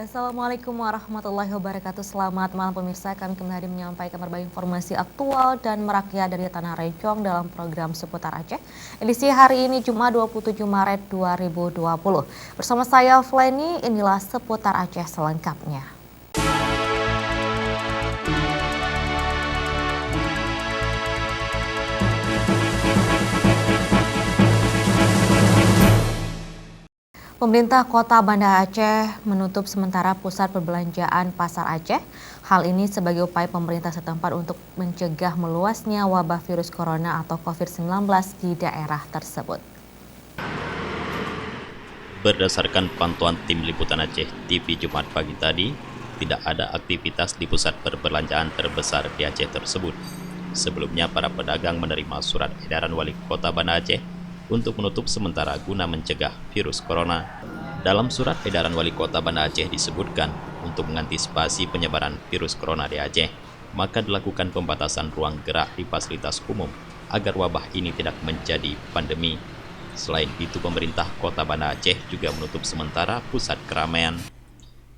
Ya, Assalamualaikum warahmatullahi wabarakatuh. Selamat malam pemirsa, kami kembali menyampaikan berbagai informasi aktual dan merakyat dari Tanah Rencong dalam program Seputar Aceh. Edisi hari ini Jumat 27 Maret 2020. Bersama saya Flenny, inilah Seputar Aceh selengkapnya. Pemerintah Kota Banda Aceh menutup sementara pusat perbelanjaan Pasar Aceh. Hal ini sebagai upaya pemerintah setempat untuk mencegah meluasnya wabah virus corona atau COVID-19 di daerah tersebut. Berdasarkan pantauan tim liputan Aceh TV Jumat pagi tadi, tidak ada aktivitas di pusat perbelanjaan terbesar di Aceh tersebut. Sebelumnya, para pedagang menerima surat edaran Wali Kota Banda Aceh untuk menutup sementara guna mencegah virus corona. Dalam surat edaran Wali Kota Banda Aceh disebutkan, untuk mengantisipasi penyebaran virus corona di Aceh, maka dilakukan pembatasan ruang gerak di fasilitas umum agar wabah ini tidak menjadi pandemi. Selain itu, pemerintah Kota Banda Aceh juga menutup sementara pusat keramaian.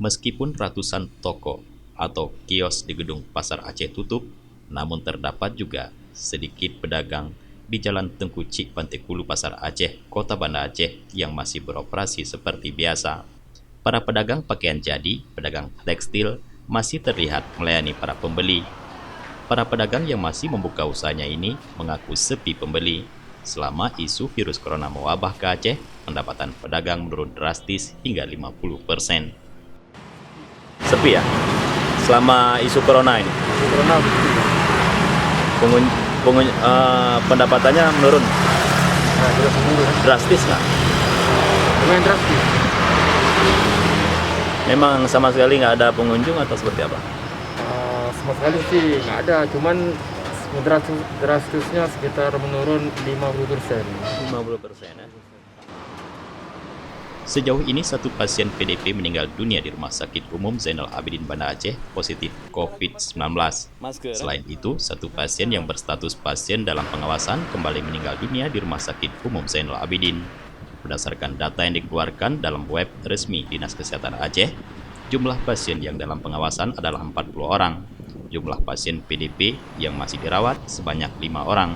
Meskipun ratusan toko atau kios di gedung Pasar Aceh tutup, namun terdapat juga sedikit pedagang di Jalan Tengku Cik Pantai-Kulu Pasar Aceh, Kota Banda Aceh yang masih beroperasi seperti biasa. Para pedagang pakaian jadi, pedagang tekstil masih terlihat melayani para pembeli. Para pedagang yang masih membuka usahanya ini mengaku sepi pembeli. Selama isu virus corona mewabah ke Aceh, pendapatan pedagang menurun drastis hingga 50%. Sepi ya? Selama isu corona ini? Corona Pendapatannya menurun terus menurun, drastis nggak? lumayan drastis. Memang sama sekali nggak ada pengunjung atau seperti apa? Sama sekali sih nggak ada, cuman drastisnya sekitar menurun 50%. 50% ya. Sejauh ini satu pasien PDP meninggal dunia di Rumah Sakit Umum Zainal Abidin Banda Aceh positif COVID-19. Selain itu, satu pasien yang berstatus pasien dalam pengawasan kembali meninggal dunia di Rumah Sakit Umum Zainal Abidin. Berdasarkan data yang dikeluarkan dalam web resmi Dinas Kesehatan Aceh, jumlah pasien yang dalam pengawasan adalah 40 orang. Jumlah pasien PDP yang masih dirawat sebanyak 5 orang.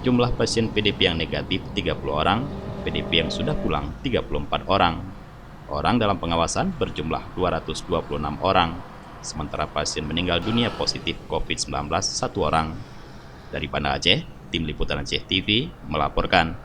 Jumlah pasien PDP yang negatif 30 orang. PDP yang sudah pulang 34 orang. Orang dalam pengawasan berjumlah 226 orang. Sementara pasien meninggal dunia positif COVID-19 1 orang. Dari Banda Aceh, tim liputan Aceh TV melaporkan.